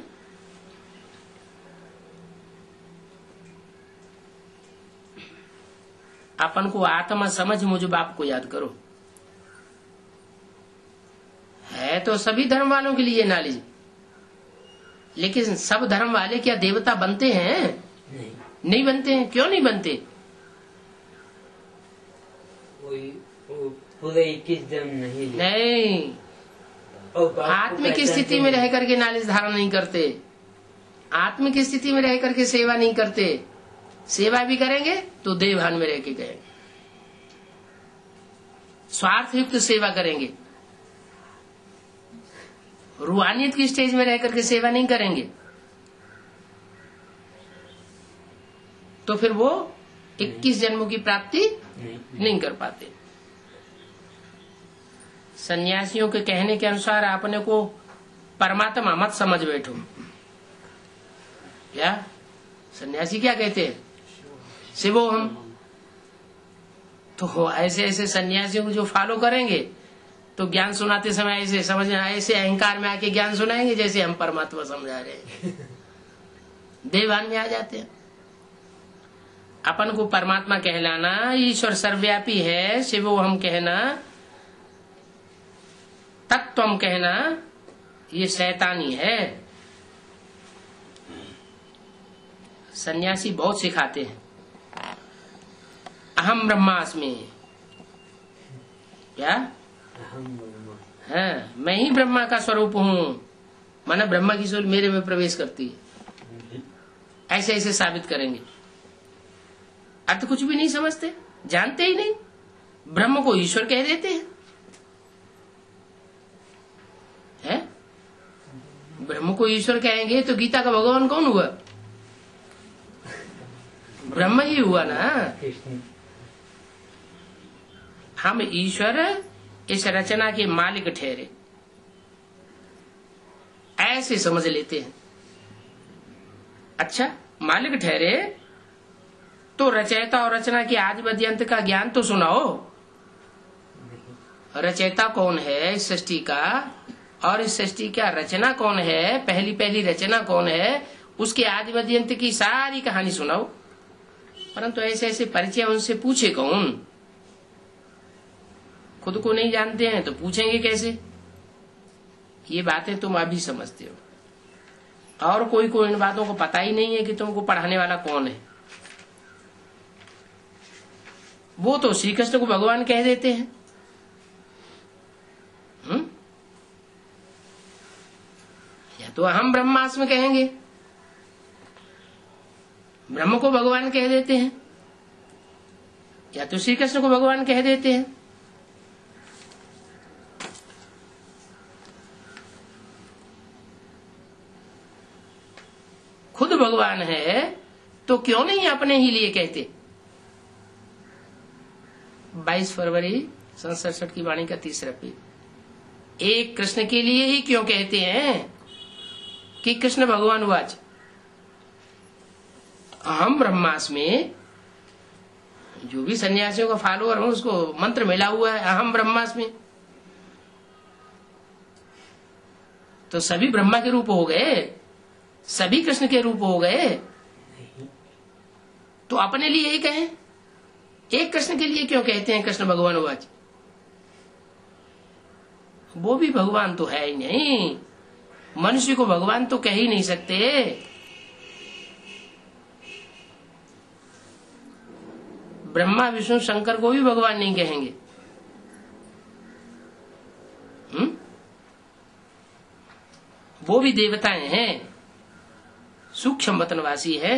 A: अपन को आत्मा समझ मुझ बाप को याद करो। है तो सभी धर्म वालों के लिए नॉलेज, लेकिन सब धर्म वाले क्या देवता बनते हैं? नहीं बनते हैं। क्यों नहीं बनते?
D: पूरे 21 जन्म
A: नहीं, आत्मिक स्थिति में रह करके नॉलेज धारण नहीं करते। आत्मिक स्थिति में रह करके सेवा नहीं करते। सेवा भी करेंगे तो देवभान में रह के करेंगे, स्वार्थ युक्त सेवा करेंगे। रूहानियत की स्टेज में रह करके सेवा नहीं करेंगे, तो फिर वो 21 जन्मों की प्राप्ति नहीं कर पाते। सन्यासियों के कहने के अनुसार अपने को परमात्मा मत समझ बैठो। क्या सन्यासी क्या कहते हैं? शिवो हम। तो ऐसे ऐसे सन्यासियों को जो फॉलो करेंगे तो ज्ञान सुनाते समय ऐसे समझना, ऐसे अहंकार में आके ज्ञान सुनाएंगे जैसे हम परमात्मा समझा रहे हैं। देवभान में आ जाते हैं। अपन को परमात्मा कहलाना, ईश्वर सर्वव्यापी है, शिवो हम कहना, तत्वम कहना, ये शैतानी है। सन्यासी बहुत सिखाते हैं अहम ब्रह्मास्मि। क्या है? मैं ही ब्रह्मा का स्वरूप हूँ, माना ब्रह्मा की सोल मेरे में प्रवेश करती है। ऐसे ऐसे साबित करेंगे। अर्थ कुछ भी नहीं समझते, जानते ही नहीं, ब्रह्म को ईश्वर कह देते हैं। ब्रह्म को ईश्वर कहेंगे तो गीता का भगवान कौन हुआ? ब्रह्म ही हुआ ना। हम ईश्वर इस रचना के मालिक ठहरे, ऐसे समझ लेते हैं। अच्छा, मालिक ठहरे तो रचयिता और रचना के आदि मध्य अंत का ज्ञान तो सुनाओ। रचयिता कौन है इस सृष्टि का, और इस सृष्टि का रचना कौन है, पहली पहली रचना कौन है, उसके आदि मध्य अंत की सारी कहानी सुनाओ। परंतु ऐसे ऐसे परिचय उनसे पूछे कौन? खुद को नहीं जानते हैं तो पूछेंगे कैसे? ये बातें तुम अभी समझते हो, और कोई को इन बातों को पता ही नहीं है कि तुमको पढ़ाने वाला कौन है। वो तो श्री कृष्ण को भगवान कह देते हैं। या तो अहम ब्रह्मास्मि कहेंगे, ब्रह्म को भगवान कह देते हैं, या तो श्री कृष्ण को भगवान कह देते हैं। खुद भगवान है तो क्यों नहीं अपने ही लिए कहते? 22 फरवरी 67 की वाणी का तीसरा पेज। एक कृष्ण के लिए ही क्यों कहते हैं कि कृष्ण भगवान वाच अहम ब्रह्मास्मि? जो भी सन्यासियों का फॉलोअर हो उसको मंत्र मिला हुआ है अहम ब्रह्मास्मि, तो सभी ब्रह्मा के रूप हो गए, सभी कृष्ण के रूप हो गए। तो अपने लिए ही कहें, एक कृष्ण के लिए क्यों कहते हैं कृष्ण भगवान वाच? वो भी भगवान तो है ही नहीं, मनुष्य को भगवान तो कह ही नहीं सकते। ब्रह्मा विष्णु शंकर को भी भगवान नहीं कहेंगे। वो भी देवताएं हैं, सूक्ष्म वतनवासी है।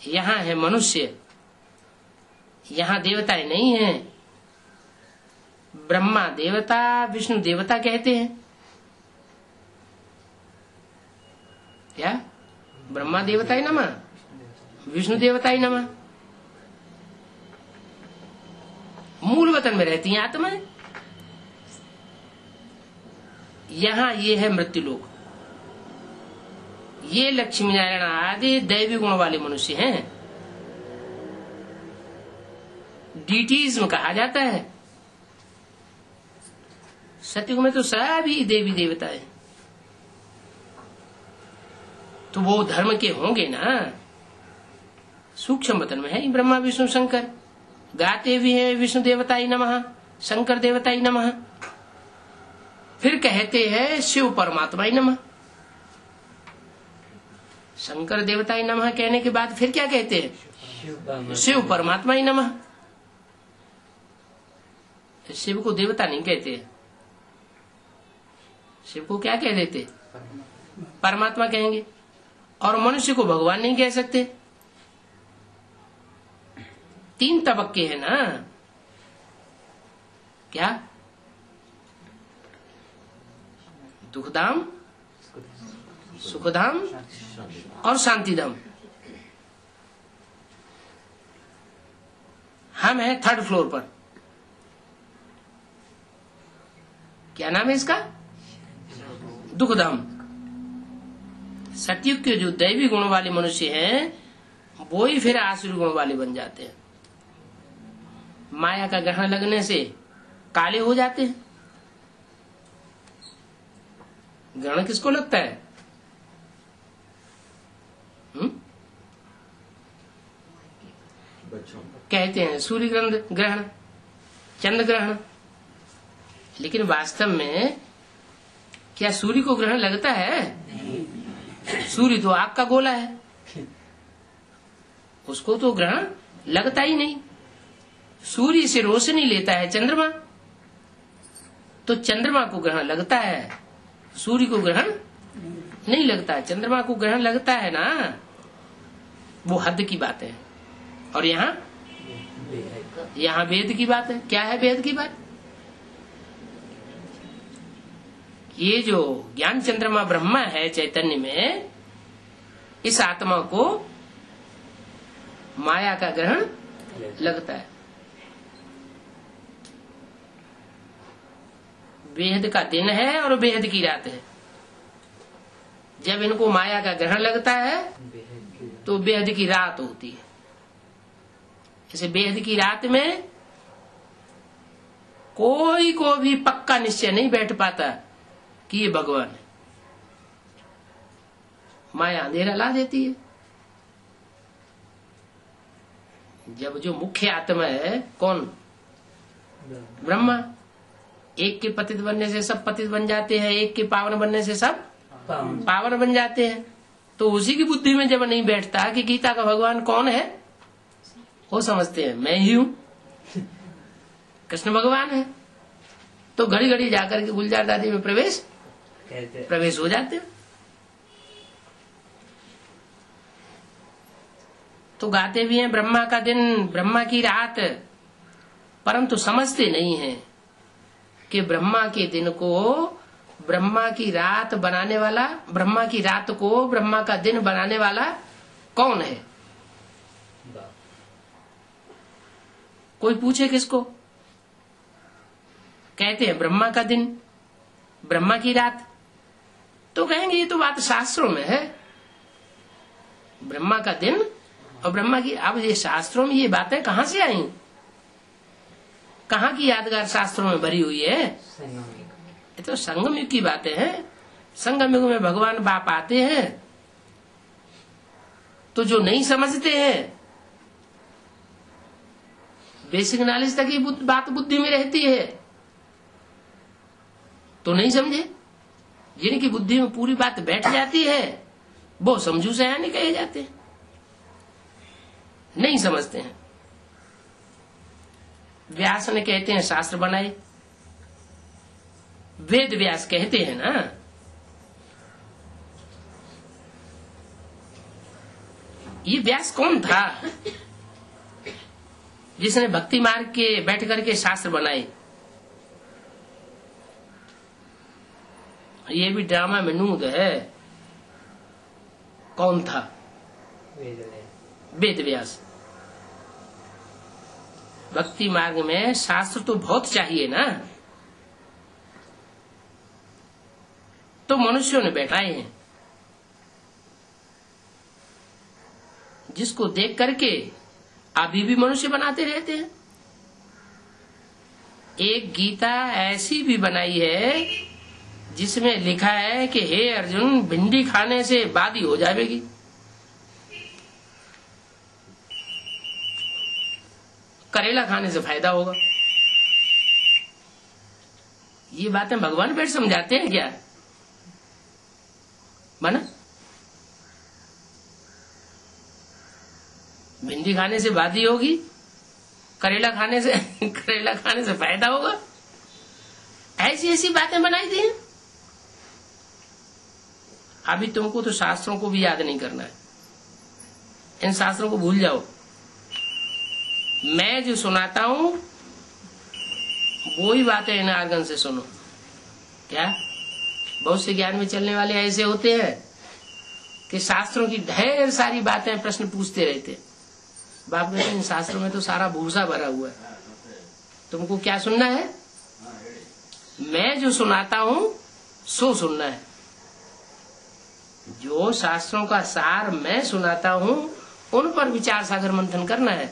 A: यहाँ है मनुष्य, यहाँ देवताएं नहीं हैं। ब्रह्मा देवता विष्णु देवता कहते हैं। क्या? ब्रह्मा देवताय नमः, विष्णु देवताय नमः। मूल वतन में रहती हैं आत्माएं। यहाँ ये है मृत्युलोक, ये लक्ष्मी नारायण आदि दैवी गुण वाले मनुष्य हैं। डीटीज्म कहा जाता है। सतयुग में तो सभी देवी देवता है, तो वो धर्म के होंगे ना, सूक्ष्म वतन में है ही ब्रह्मा विष्णु शंकर। गाते भी है विष्णु देवताई नमः, शंकर देवताई नमः। फिर कहते हैं शिव परमात्माई नमः। शंकर देवताई नमः कहने के बाद फिर क्या कहते हैं? शिव परमात्माई नमः। शिव को देवता नहीं कहते, शिव को क्या कह देते? परमात्मा कहेंगे। और मनुष्य को भगवान नहीं कह सकते। 3 तबक्के हैं ना, क्या? दुखधाम, सुखधाम और शांतिधाम। हम हैं 3rd फ्लोर पर। क्या नाम है इसका? दुखधाम। सतयुग के जो दैवी गुण वाले मनुष्य हैं वो ही फिर आसुरी गुण वाले बन जाते हैं। माया का ग्रहण लगने से काले हो जाते हैं। ग्रहण किसको लगता है?
B: बच्चों
A: कहते हैं सूर्य ग्रहण, चंद्र ग्रहण। लेकिन वास्तव में क्या सूर्य को ग्रहण लगता है? सूर्य तो आग का गोला है, उसको तो ग्रहण लगता ही नहीं। सूर्य से रोशनी लेता है चंद्रमा, तो चंद्रमा को ग्रहण लगता है, सूर्य को ग्रहण नहीं लगता है। चंद्रमा को ग्रहण लगता है ना, वो हद की बात है। और यहाँ वेद की बात है। क्या है वेद की बात? ये जो ज्ञान चंद्रमा ब्रह्मा है चैतन्य में, इस आत्मा को माया का ग्रहण लगता है। बेहद का दिन है और बेहद की रात है। जब इनको माया का ग्रहण लगता है तो बेहद की रात होती है। जैसे बेहद की रात में कोई को भी पक्का निश्चय नहीं बैठ पाता कि ये भगवान है। माया अंधेरा ला देती है। जब जो मुख्य आत्मा है कौन? ब्रह्मा। एक के पतित बनने से सब पतित बन जाते हैं, एक के पावन बनने से सब पावन बन जाते हैं। तो उसी की बुद्धि में जब नहीं बैठता कि गीता का भगवान कौन है, वो समझते हैं मैं ही हूं, कृष्ण भगवान है। तो घड़ी घड़ी जाकर के गुलजार दादी में प्रवेश हो जाते हैं। तो गाते भी हैं ब्रह्मा का दिन, ब्रह्मा की रात, परंतु समझते नहीं है कि ब्रह्मा के दिन को ब्रह्मा की रात बनाने वाला, ब्रह्मा की रात को ब्रह्मा का दिन बनाने वाला कौन है? कोई पूछे किसको? कहते हैं ब्रह्मा का दिन, ब्रह्मा की रात। तो कहेंगे ये तो बात शास्त्रों में है, ब्रह्मा का दिन और ब्रह्मा की। अब ये शास्त्रों में ये बातें कहां से आई? कहां की यादगार शास्त्रों में भरी हुई है? ये तो संगम युग की बातें हैं। संगम युग में भगवान बाप आते हैं, तो जो नहीं समझते हैं, बेसिक नॉलेज तक ही बात बुद्धि में रहती है, तो नहीं समझे। जिनकी बुद्धि में पूरी बात बैठ जाती है वो समझू सयाने कहे जाते हैं, नहीं समझते हैं। व्यास ने कहते हैं शास्त्र बनाए, वेद व्यास कहते हैं ना। ये व्यास कौन था जिसने भक्ति मार्ग के बैठ करके शास्त्र बनाए? ये भी ड्रामा में नूद है। कौन था? वेद व्यास। भक्ति मार्ग में शास्त्र तो बहुत चाहिए ना, तो मनुष्यों ने बैठाए हैं, जिसको देख करके अभी भी मनुष्य बनाते रहते हैं। एक गीता ऐसी भी बनाई है जिसमें लिखा है कि हे अर्जुन, भिंडी खाने से बादी हो जाएगी। करेला खाने से फायदा होगा। ये बातें भगवान बैठ समझाते हैं क्या? माना भिंडी खाने से बादी होगी, करेला खाने से फायदा होगा। ऐसी ऐसी बातें बनाई दी हैं। अभी तुमको तो शास्त्रों को भी याद नहीं करना है, इन शास्त्रों को भूल जाओ। मैं जो सुनाता हूं वो ही बातें इन आर्गन से सुनो। क्या बहुत से ज्ञान में चलने वाले ऐसे होते हैं कि शास्त्रों की ढेर सारी बातें प्रश्न पूछते रहते हैं। बाप कहते हैं इन शास्त्रों में तो सारा भूसा भरा हुआ है, तुमको क्या सुनना है? मैं जो सुनाता हूं सो सुनना है। जो शास्त्रों का सार मैं सुनाता हूं उन पर विचार सागर मंथन करना है,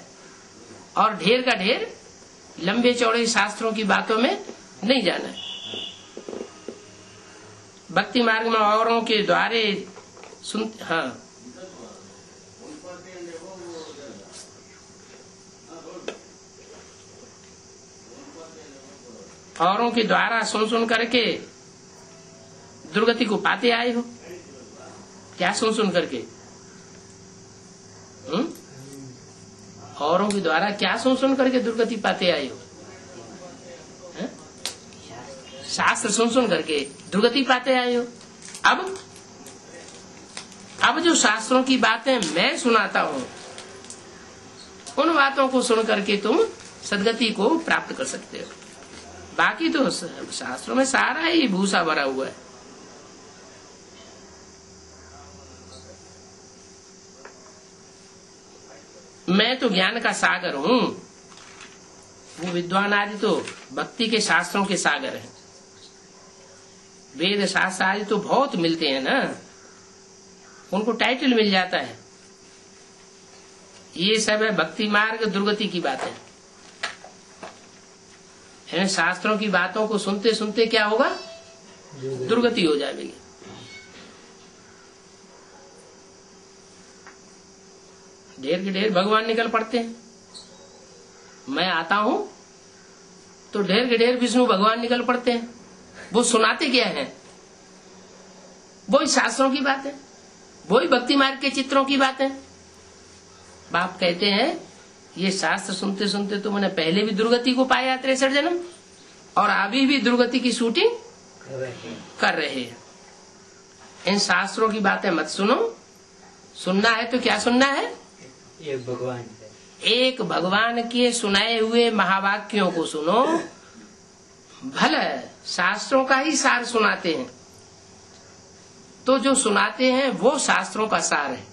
A: और ढेर का ढेर लंबे चौड़े शास्त्रों की बातों में नहीं जाना है। भक्ति मार्ग में औरों के द्वारे सुन, हाँ, औरों के द्वारा सुन सुन करके दुर्गति को पाते आए हो। क्या सुन सुन करके? औरों के द्वारा क्या सुन सुन करके दुर्गति पाते आए हो? शास्त्र सुन सुन करके दुर्गति पाते आए हो। अब जो शास्त्रों की बातें मैं सुनाता हूं उन बातों को सुन करके तुम सदगति को प्राप्त कर सकते हो। बाकी तो शास्त्रों में सारा ही भूसा भरा हुआ है। मैं तो ज्ञान का सागर हूं, वो विद्वान आदि तो भक्ति के शास्त्रों के सागर हैं। वेद शास्त्र आदि तो बहुत मिलते हैं ना, उनको टाइटल मिल जाता है। ये सब है भक्ति मार्ग दुर्गति की बातें। इन शास्त्रों की बातों को सुनते सुनते क्या होगा? दुर्गति हो जाएगी। ढेर के ढेर भगवान निकल पड़ते हैं। मैं आता हूं तो ढेर के ढेर विष्णु भगवान निकल पड़ते हैं। वो सुनाते क्या है? वही शास्त्रों की बात है, वही भक्ति मार्ग के चित्रों की बात है। बाप कहते हैं ये शास्त्र सुनते सुनते तो मैंने पहले भी दुर्गति को पाया 63 जन्म, और अभी भी दुर्गति की शूटिंग कर रहे हैं। इन शास्त्रों की बातें मत सुनो। सुनना है तो क्या सुनना है? एक भगवान के सुनाए हुए महावाक्यों को सुनो। भले शास्त्रों का ही सार सुनाते हैं, तो जो सुनाते हैं वो शास्त्रों का सार है,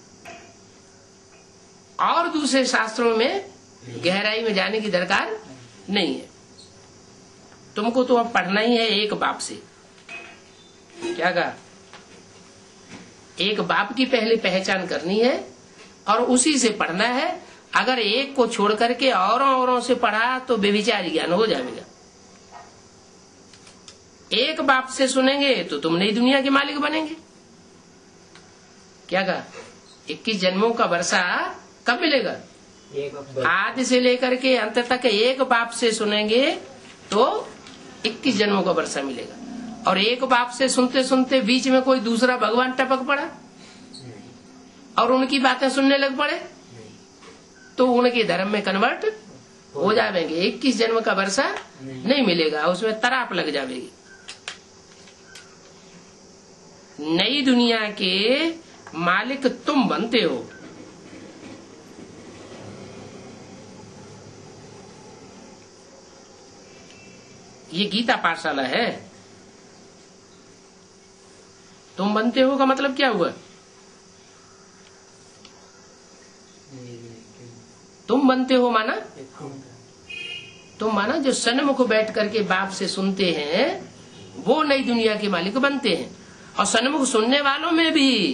A: और दूसरे शास्त्रों में गहराई में जाने की दरकार नहीं है। तुमको तो अब पढ़ना ही है एक बाप से। क्या कहा? एक बाप की पहले पहचान करनी है और उसी से पढ़ना है। अगर एक को छोड़ करके औरों से पढ़ा तो बेविचारी ज्ञान हो जाएगा। एक बाप से सुनेंगे तो तुम नई दुनिया के मालिक बनेंगे। क्या कहा? 21 जन्मों का वर्षा कब मिलेगा? आदि से लेकर के अंत तक एक बाप से सुनेंगे तो 21 जन्मों का वर्षा मिलेगा। और एक बाप से सुनते सुनते बीच में कोई दूसरा भगवान टपक पड़ा और उनकी बातें सुनने लग पड़े तो उनके धर्म में कन्वर्ट हो जाएंगे। 21 जन्म का वर्षा नहीं मिलेगा, उसमें तराप लग जाएगी। नई दुनिया के मालिक तुम बनते हो। ये गीता पाठशाला है। तुम बनते हो का मतलब क्या हुआ? तुम बनते हो माना, तुम माना जो सन्मुख बैठ करके बाप से सुनते हैं वो नई दुनिया के मालिक बनते हैं। और सन्मुख सुनने वालों में भी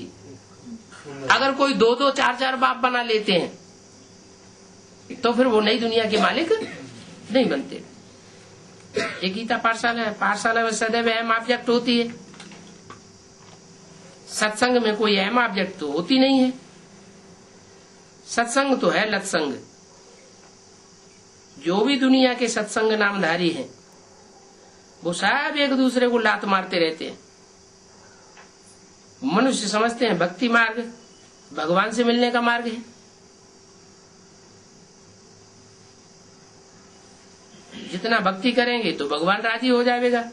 A: अगर कोई 2-2, 4-4 बाप बना लेते हैं तो फिर वो नई दुनिया के मालिक नहीं बनते। ये गीता पाठशाला है। पाठशाला में सदैव अहम ऑब्जेक्ट होती है, सत्संग में कोई अहम ऑब्जेक्ट तो होती नहीं है। सत्संग तो है लत्संग, जो भी दुनिया के सत्संग नामधारी हैं वो सब एक दूसरे को लात मारते रहते हैं। मनुष्य समझते हैं भक्ति मार्ग भगवान से मिलने का मार्ग है। जितना भक्ति करेंगे तो भगवान राजी हो जाएगा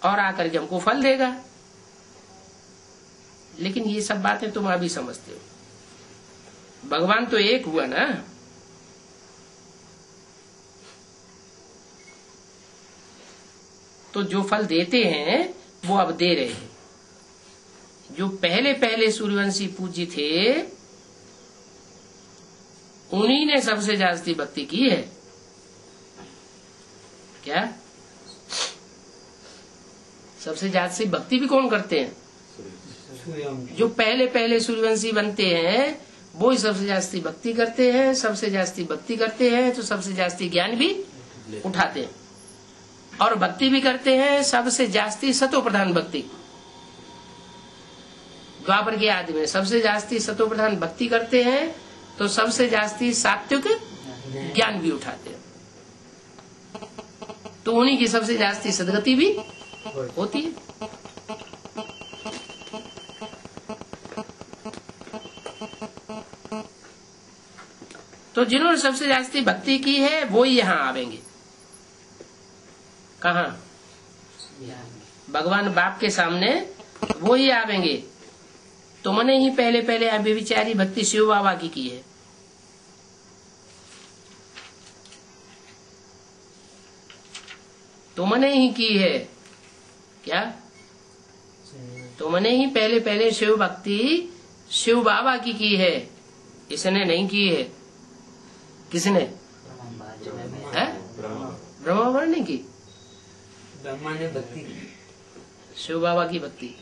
A: और आकर के हमको फल देगा। लेकिन ये सब बातें तुम अभी समझते हो, भगवान तो एक हुआ ना। तो जो फल देते हैं वो अब दे रहे हैं। जो पहले पहले सूर्यवंशी पूज्य थे उन्हीं ने सबसे जास्ती भक्ति की है। क्या सबसे जास्ती भक्ति भी कौन करते हैं? जो पहले पहले सूर्यवंशी बनते हैं वो ही सबसे जास्ती भक्ति करते हैं। सबसे जास्ती भक्ति करते हैं तो सबसे जास्ती ज्ञान भी उठाते हैं और भक्ति भी करते हैं सबसे जास्ती सतो प्रधान भक्ति। द्वापर के आदि में सबसे जास्ती सतो प्रधान भक्ति करते हैं तो सबसे जास्ती सात्विक ज्ञान भी उठाते हैं। तो उन्हीं की सबसे जास्ती सदगति भी होती है। तो जिन्होंने सबसे जास्ती भक्ति की है वो ही यहाँ आवेंगे। कहाँ? भगवान बाप के सामने वो ही आवेंगे। तुमने ही पहले पहले अभिविचारी भक्ति शिव बाबा की है। तुमने ही की है। क्या? तुमने ही पहले पहले शिव भक्ति शिव बाबा की है। इसने नहीं की है। किसने? ब्रह्मा बाबा ने की।
D: ब्रह्मा ने भक्ति
A: शिव बाबा की भक्ति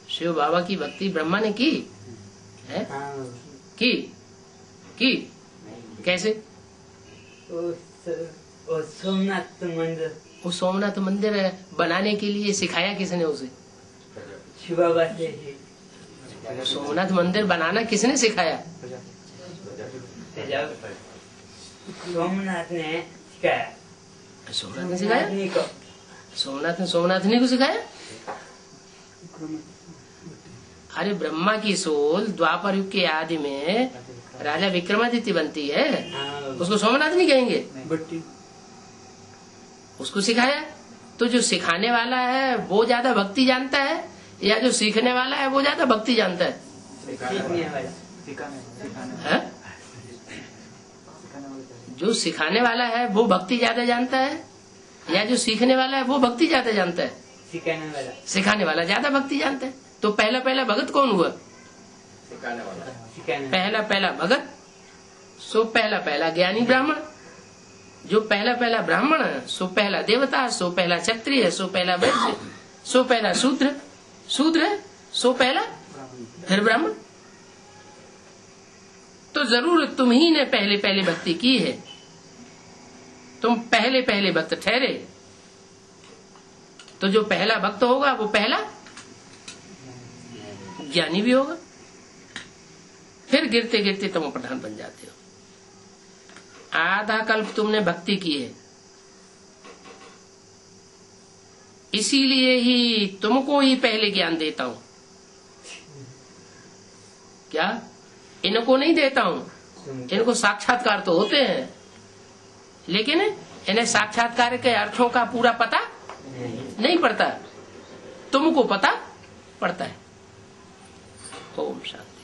A: शिव बाबा की भक्ति ब्रह्मा ने की है। की कैसे?
D: सोमनाथ मंदिर
A: वो सोमनाथ मंदिर बनाने के लिए सिखाया किसने उसे?
D: शिव बाबा से।
A: सोमनाथ मंदिर बनाना किसने सिखाया?
D: सोमनाथ ने सिखाया।
A: सोमनाथ ने सिखाया। सोमनाथ ने को सिखाया। अरे ब्रह्मा की सोल द्वापर युग के आदि में राजा विक्रमादित्य बनती है, उसको सोमनाथ नहीं कहेंगे? उसको सिखाया। तो जो सिखाने वाला है वो ज्यादा भक्ति जानता है या जो सीखने वाला है वो ज्यादा भक्ति जानता है? जो सिखाने वाला है वो भक्ति ज्यादा जानता है या जो सीखने वाला है वो भक्ति ज्यादा जानता है? सिखाने वाला ज्यादा भक्ति जानता है। तो पहला पहला भगत कौन हुआ?
B: सिखाने वाला।
A: पहला पहला भगत सो पहला पहला ज्ञानी ब्राह्मण। जो पहला पहला ब्राह्मण है सो पहला देवता, सो पहला क्षत्रिय, सो पहला वैश्य, सो पहला शूद्र, सो पहला फिर ब्राह्मण। तो जरूर तुम ही ने पहले पहले भक्ति की है। तुम पहले पहले भक्त ठहरे। तो जो पहला भक्त होगा वो पहला ज्ञानी भी होगा। फिर गिरते गिरते तुम प्रधान बन जाते हो। आधा कल्प तुमने भक्ति की है, इसीलिए ही तुमको ही पहले ज्ञान देता हूं। क्या? इनको नहीं देता हूं। इनको साक्षात्कार तो होते हैं लेकिन इन्हें साक्षात्कार के अर्थों का पूरा पता नहीं पड़ता। तुमको पता पड़ता है। ओम शांति।